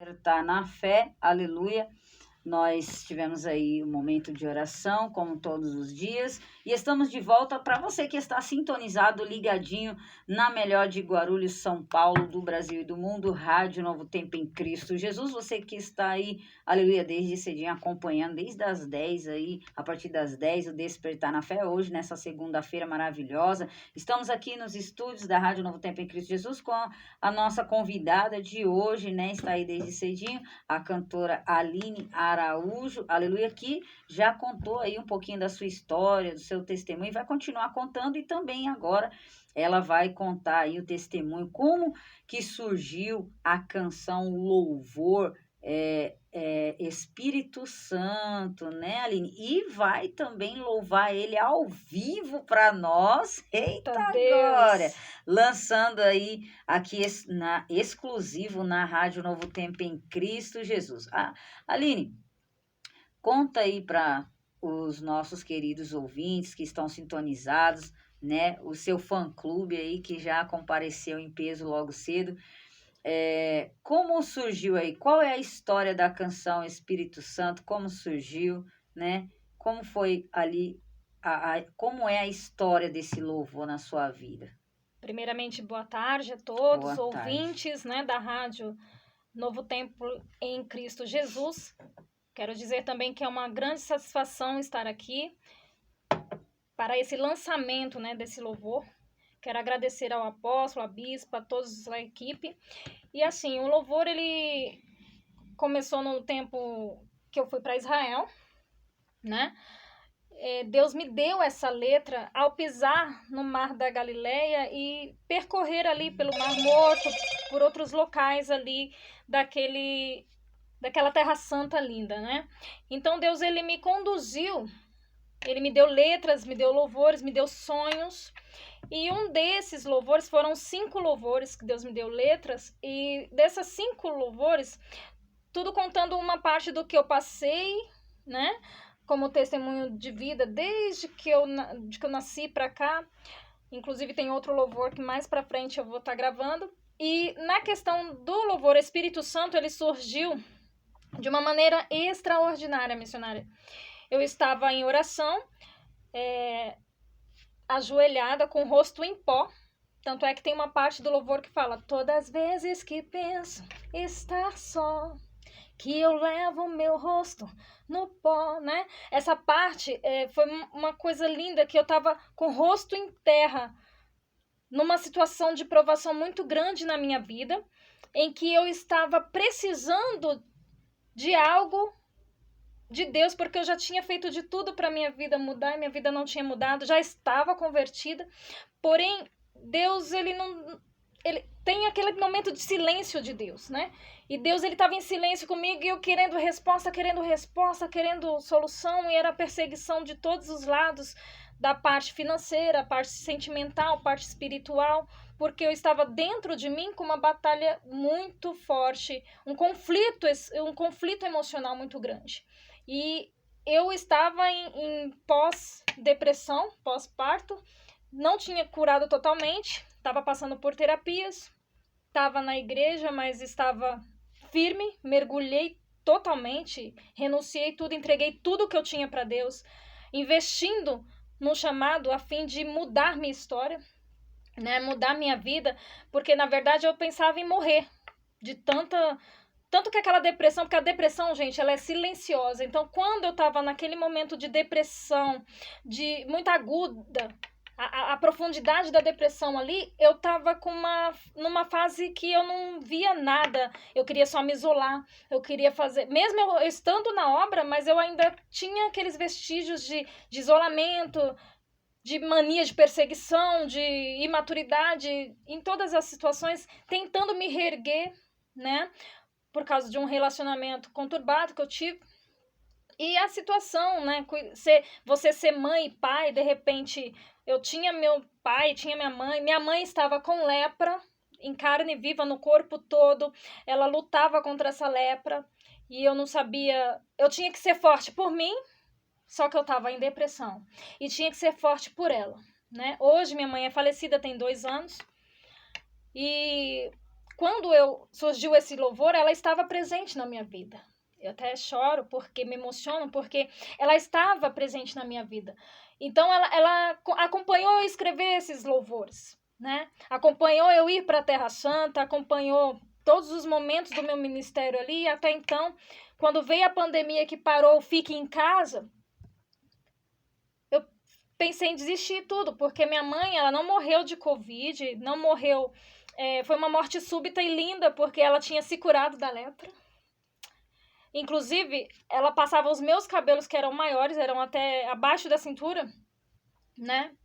Despertar na fé, aleluia. Nós tivemos aí um momento de oração, como todos os dias, e estamos de volta para você que está sintonizado, ligadinho na melhor de Guarulhos, São Paulo, do Brasil e do mundo, Rádio Novo Tempo em Cristo Jesus. Você que está aí, aleluia, desde cedinho acompanhando, desde as 10 aí, a partir das 10, o Despertar na Fé, hoje, nessa segunda-feira maravilhosa. Estamos aqui nos estúdios da Rádio Novo Tempo em Cristo Jesus com a nossa convidada de hoje, né? Está aí desde cedinho, a cantora Aline Araújo, aleluia, que já contou aí um pouquinho da sua história, do seu testemunho, e vai continuar contando, e também agora ela vai contar aí o testemunho, como que surgiu a canção Louvor, Espírito Santo, né, Aline? E vai também louvar ele ao vivo para nós, eita glória! Lançando aí aqui exclusivo na Rádio Novo Tempo em Cristo Jesus. Aline, conta aí para os nossos queridos ouvintes que estão sintonizados, né? O seu fã-clube aí que já compareceu em peso logo cedo. Como surgiu aí? Qual é a história da canção Espírito Santo? Como surgiu, né? Como foi ali, como é a história desse louvor na sua vida? Primeiramente, boa tarde a todos, Boa ouvintes, né, da Rádio Novo Tempo em Cristo Jesus. Quero dizer também que é uma grande satisfação estar aqui para esse lançamento, né, desse louvor. Quero agradecer ao apóstolo, à bispa, a todos da equipe. E assim, o louvor, ele começou no tempo que eu fui para Israel, né? Deus me deu essa letra ao pisar no Mar da Galileia e percorrer ali pelo Mar Morto, por outros locais ali daquela Terra Santa linda, né? Então Deus, ele me conduziu, ele me deu letras, me deu louvores, me deu sonhos, e um desses louvores, foram 5 louvores que Deus me deu letras, e dessas 5 louvores, tudo contando uma parte do que eu passei, né? Como testemunho de vida, desde que eu nasci para cá. Inclusive tem outro louvor que mais para frente eu vou estar gravando. E na questão do louvor Espírito Santo, ele surgiu de uma maneira extraordinária, missionária. Eu estava em oração, ajoelhada, com o rosto em pó. Tanto é que tem uma parte do louvor que fala: todas as vezes que penso estar só, que eu levo o meu rosto no pó, né? Essa parte foi uma coisa linda, que eu tava com o rosto em terra, numa situação de provação muito grande na minha vida, em que eu estava precisando de algo de Deus, porque eu já tinha feito de tudo para minha vida mudar, e minha vida não tinha mudado, já estava convertida, porém, Deus, ele tem aquele momento de silêncio de Deus, né? E Deus, ele estava em silêncio comigo, e eu querendo resposta, querendo solução, e era perseguição de todos os lados, da parte financeira, parte sentimental, parte espiritual, porque eu estava dentro de mim com uma batalha muito forte, um conflito emocional muito grande. E eu estava em pós-depressão, pós-parto, não tinha curado totalmente, estava passando por terapias, estava na igreja, mas estava firme, mergulhei totalmente, renunciei tudo, entreguei tudo que eu tinha para Deus, investindo no chamado a fim de mudar minha história, né, mudar minha vida, porque na verdade eu pensava em morrer de tanto que aquela depressão, porque a depressão, gente, ela é silenciosa. Então, quando eu estava naquele momento de depressão, de muito aguda, a profundidade da depressão ali, eu estava numa fase que eu não via nada, eu queria só me isolar, eu queria fazer, mesmo eu estando na obra, mas eu ainda tinha aqueles vestígios de isolamento, de mania de perseguição, de imaturidade, em todas as situações, tentando me reerguer, né, por causa de um relacionamento conturbado que eu tive. E a situação, né, você ser mãe e pai, de repente, eu tinha meu pai, tinha minha mãe estava com lepra, em carne viva, no corpo todo, ela lutava contra essa lepra, e eu não sabia, eu tinha que ser forte por mim, só que eu estava em depressão, e tinha que ser forte por ela, né? Hoje minha mãe é falecida, tem 2 anos, e quando surgiu esse louvor, ela estava presente na minha vida. Eu até choro porque me emociono, porque ela estava presente na minha vida. Então, ela acompanhou eu escrever esses louvores, né? Acompanhou eu ir para a Terra Santa, acompanhou todos os momentos do meu ministério ali. E até então, quando veio a pandemia que parou o Fique em Casa, eu pensei em desistir tudo, porque minha mãe, ela não morreu de Covid, não morreu... foi uma morte súbita e linda, porque ela tinha se curado da lepra. Inclusive, ela passava os meus cabelos, que eram maiores, eram até abaixo da cintura, né?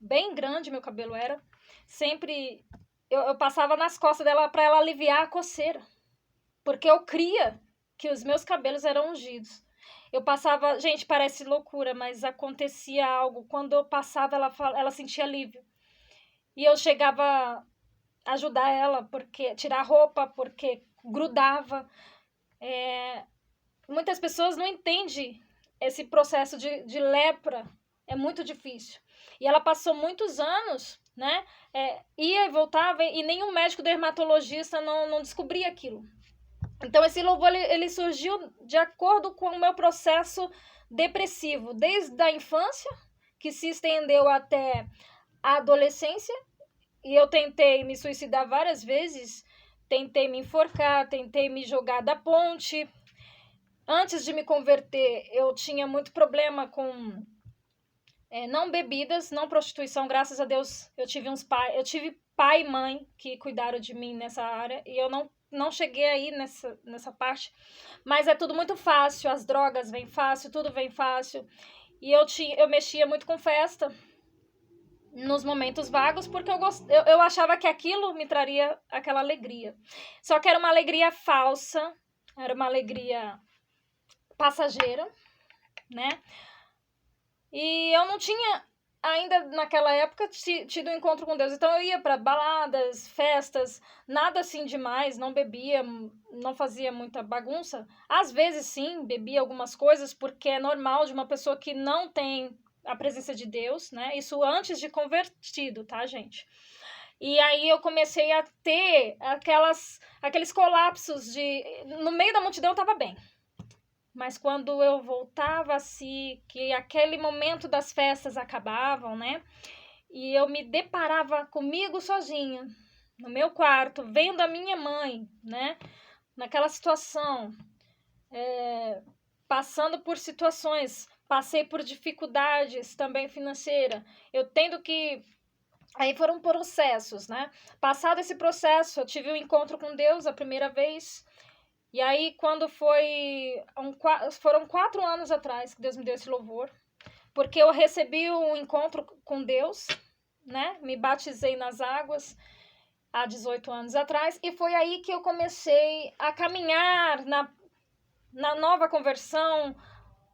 Bem grande meu cabelo era. Sempre eu passava nas costas dela para ela aliviar a coceira. Porque eu cria que os meus cabelos eram ungidos. Eu passava... Gente, parece loucura, mas acontecia algo. Quando eu passava, ela sentia alívio. E eu chegava a ajudar ela, porque tirar a roupa, porque grudava. Muitas pessoas não entendem esse processo de lepra, é muito difícil. E ela passou muitos anos, né? Ia e voltava, e nenhum médico dermatologista não descobria aquilo. Então, esse louvor ele surgiu de acordo com o meu processo depressivo, desde a infância, que se estendeu até a adolescência, e eu tentei me suicidar várias vezes, tentei me enforcar, tentei me jogar da ponte. Antes de me converter, eu tinha muito problema com não bebidas, não prostituição. Graças a Deus, eu tive pai e mãe que cuidaram de mim nessa área, e eu não cheguei aí nessa parte. Mas é tudo muito fácil, as drogas vêm fácil, tudo vem fácil. E eu mexia muito com festa nos momentos vagos, porque eu achava que aquilo me traria aquela alegria. Só que era uma alegria falsa, era uma alegria passageira, né? E eu não tinha ainda naquela época tido um encontro com Deus. Então eu ia para baladas, festas, nada assim demais, não bebia, não fazia muita bagunça. Às vezes sim, bebia algumas coisas, porque é normal de uma pessoa que não tem a presença de Deus, né? Isso antes de convertido, tá, gente? E aí eu comecei a ter aqueles colapsos no meio da multidão eu tava bem. Mas quando eu voltava que aquele momento das festas acabavam, né? E eu me deparava comigo sozinha, no meu quarto, vendo a minha mãe, né? Naquela situação, passando por situações, passei por dificuldades também financeiras. Eu tendo que... Aí foram processos, né? Passado esse processo, eu tive um encontro com Deus a primeira vez. E aí, quando foram 4 anos atrás que Deus me deu esse louvor, porque eu recebi um encontro com Deus, né? Me batizei nas águas há 18 anos atrás, e foi aí que eu comecei a caminhar na nova conversão,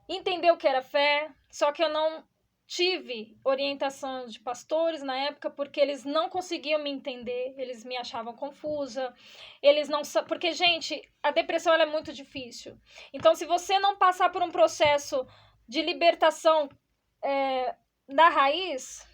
entender o que era fé, só que eu não tive orientação de pastores na época, porque eles não conseguiam me entender, eles me achavam confusa, porque, gente, a depressão ela é muito difícil. Então, se você não passar por um processo de libertação da raiz,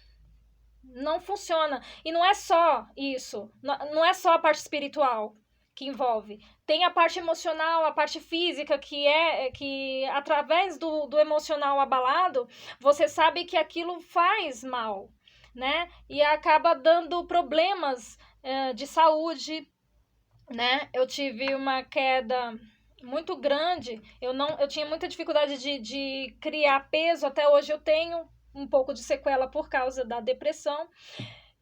não funciona. E não é só isso, não é só a parte espiritual que envolve. Tem a parte emocional, a parte física, que através do emocional abalado, você sabe que aquilo faz mal, né? E acaba dando problemas de saúde, né? Eu tive uma queda muito grande, eu tinha muita dificuldade de criar peso, até hoje eu tenho um pouco de sequela por causa da depressão.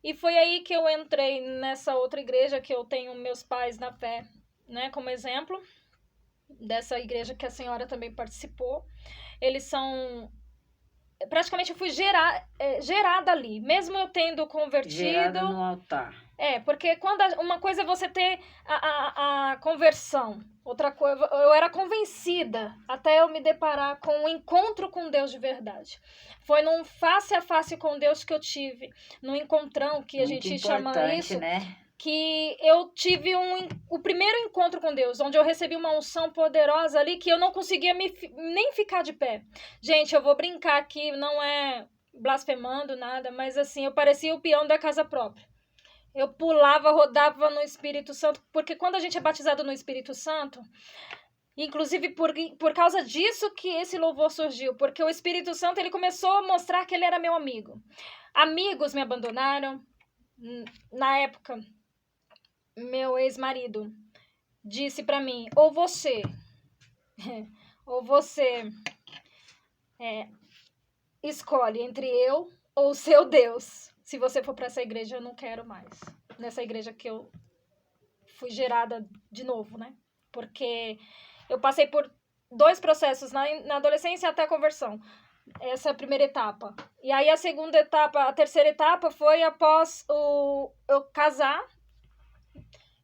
E foi aí que eu entrei nessa outra igreja, que eu tenho meus pais na fé, né, como exemplo, dessa igreja que a senhora também participou. Eles são... Praticamente eu fui gerada ali, mesmo eu tendo convertido... Gerada no altar. Porque uma coisa é você ter a conversão, outra coisa, eu era convencida até eu me deparar com um encontro com Deus de verdade. Foi num face a face com Deus que eu tive, num encontrão, que a gente chama isso, né? Que eu tive o primeiro encontro com Deus, onde eu recebi uma unção poderosa ali, que eu não conseguia nem ficar de pé. Gente, eu vou brincar aqui, não é blasfemando nada, mas assim, eu parecia o peão da casa própria. Eu pulava, rodava no Espírito Santo, porque quando a gente é batizado no Espírito Santo, inclusive por causa disso que esse louvor surgiu, porque o Espírito Santo ele começou a mostrar que ele era meu amigo. Amigos me abandonaram. Na época, meu ex-marido disse pra mim, ou você escolhe entre eu ou o seu Deus. Se você for pra essa igreja, eu não quero mais. Nessa igreja que eu fui gerada de novo, né? Porque eu passei por 2 processos na adolescência até a conversão. Essa é a primeira etapa. E aí a segunda etapa, a terceira etapa foi após eu casar.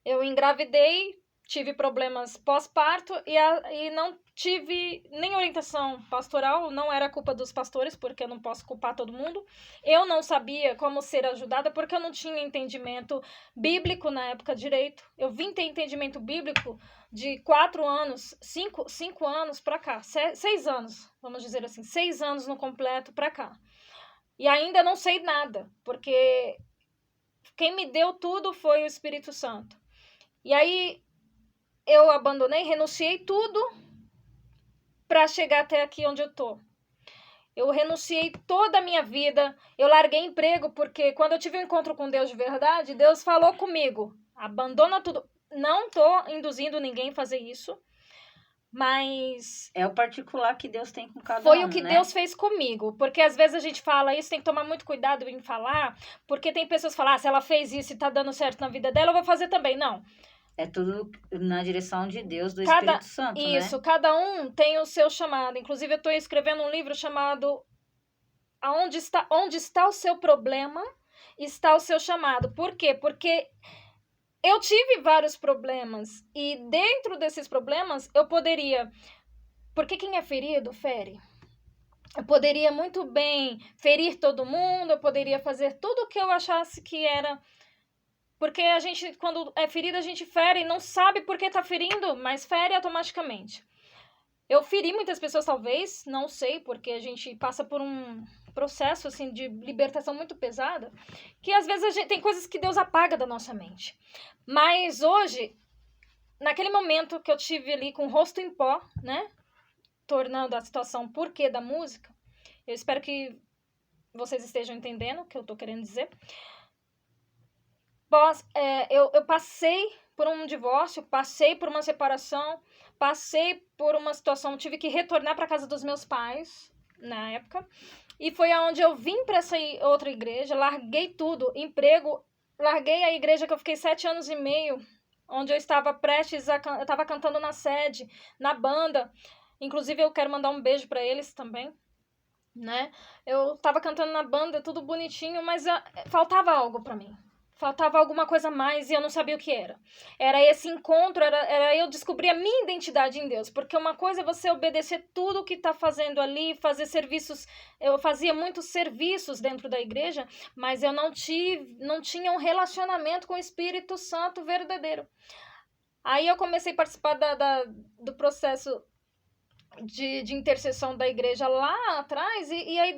Eu engravidei, tive problemas pós-parto e não tive nem orientação pastoral, não era culpa dos pastores, porque eu não posso culpar todo mundo. Eu não sabia como ser ajudada, porque eu não tinha entendimento bíblico na época direito. Eu vim ter entendimento bíblico de 4 anos, 5 anos pra cá, 6 anos, vamos dizer assim, 6 anos no completo pra cá. E ainda não sei nada, porque quem me deu tudo foi o Espírito Santo. E aí eu abandonei, renunciei tudo para chegar até aqui onde eu tô. Eu renunciei toda a minha vida, eu larguei emprego, porque quando eu tive um encontro com Deus de verdade, Deus falou comigo, abandona tudo. Não tô induzindo ninguém a fazer isso, mas É o particular que Deus tem com cada foi um, o que né? Deus fez comigo. Porque às vezes a gente fala isso, tem que tomar muito cuidado em falar, porque tem pessoas que falam, se ela fez isso e tá dando certo na vida dela, eu vou fazer também. Não. É tudo na direção de Deus, do Cada- Espírito Santo, Isso, né? cada um tem o seu chamado. Inclusive, eu estou escrevendo um livro chamado Onde está o seu problema, está o seu chamado. Por quê? Porque eu tive vários problemas. E dentro desses problemas, eu poderia... Porque quem é ferido, fere. Eu poderia muito bem ferir todo mundo, eu poderia fazer tudo o que eu achasse que era... Porque a gente, quando é ferida, a gente fere e não sabe por que tá ferindo, mas fere automaticamente. Eu feri muitas pessoas, talvez, não sei, porque a gente passa por um processo, assim, de libertação muito pesada, que às vezes tem coisas que Deus apaga da nossa mente. Mas hoje, naquele momento que eu tive ali com o rosto em pó, né, tornando a situação porquê da música, eu espero que vocês estejam entendendo o que eu tô querendo dizer. Eu passei por um divórcio, passei por uma separação, passei por uma situação, tive que retornar para casa dos meus pais na época, e foi aonde eu vim para essa outra igreja, larguei tudo, emprego, larguei a igreja que eu fiquei 7 anos e meio, onde eu estava prestes eu estava cantando na sede, na banda, inclusive eu quero mandar um beijo para eles também, né? Eu estava cantando na banda, tudo bonitinho, mas faltava algo para mim. Faltava alguma coisa a mais e eu não sabia o que era. Era esse encontro, era eu descobrir a minha identidade em Deus. Porque uma coisa é você obedecer tudo o que está fazendo ali, fazer serviços. Eu fazia muitos serviços dentro da igreja, mas eu não tinha um relacionamento com o Espírito Santo verdadeiro. Aí eu comecei a participar do processo de intercessão da igreja lá atrás, e aí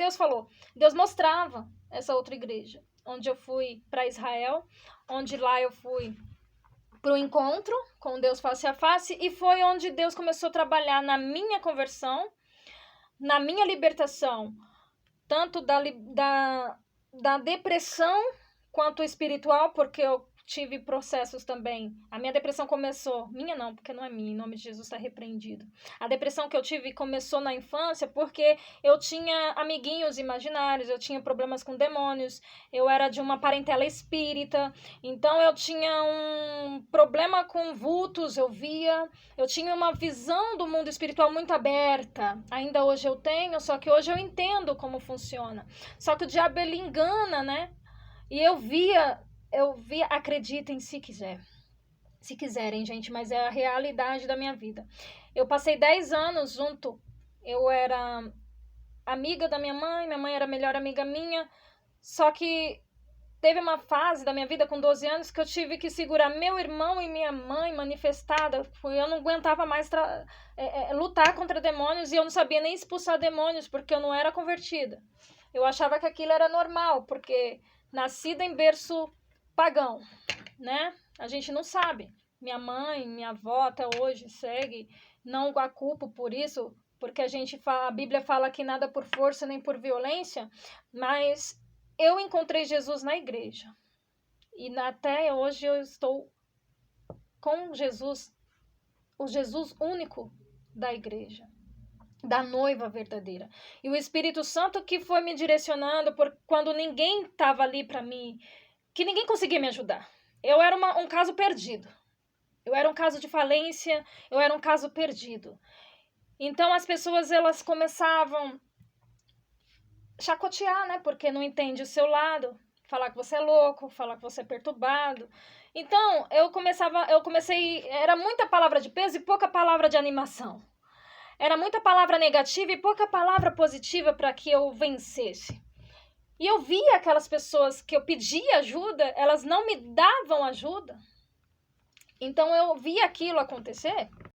Deus mostrava essa outra igreja, onde eu fui para Israel, onde lá eu fui para o encontro com Deus face a face, e foi onde Deus começou a trabalhar na minha conversão, na minha libertação, tanto da depressão quanto espiritual, porque eu tive processos também. A minha depressão começou, minha não, porque não é minha, em nome de Jesus está repreendido. A depressão que eu tive começou na infância porque eu tinha amiguinhos imaginários, eu tinha problemas com demônios, eu era de uma parentela espírita, então eu tinha um problema com vultos, eu tinha uma visão do mundo espiritual muito aberta. Ainda hoje eu tenho, só que hoje eu entendo como funciona. Só que o diabo, ele engana, né? E eu via, acreditem se quiser. Se quiserem, gente, mas é a realidade da minha vida. Eu passei 10 anos junto. Eu era amiga da minha mãe era a melhor amiga minha. Só que teve uma fase da minha vida com 12 anos que eu tive que segurar meu irmão e minha mãe manifestada. Eu não aguentava mais lutar contra demônios e eu não sabia nem expulsar demônios porque eu não era convertida. Eu achava que aquilo era normal, porque nascida em berço pagão, né? A gente não sabe. Minha mãe, minha avó até hoje segue, não a culpo por isso, porque a Bíblia fala que nada por força nem por violência, mas eu encontrei Jesus na igreja. E até hoje eu estou com Jesus, o Jesus único da igreja, da noiva verdadeira. E o Espírito Santo que foi me direcionando quando ninguém estava ali para mim, que ninguém conseguia me ajudar. Eu era um caso perdido. Eu era um caso de falência, eu era um caso perdido. Então as pessoas elas começavam a chacotear, né? Porque não entende o seu lado, falar que você é louco, falar que você é perturbado. Então eu comecei, era muita palavra de peso e pouca palavra de animação. Era muita palavra negativa e pouca palavra positiva para que eu vencesse. E eu via aquelas pessoas que eu pedia ajuda, elas não me davam ajuda. Então eu via aquilo acontecer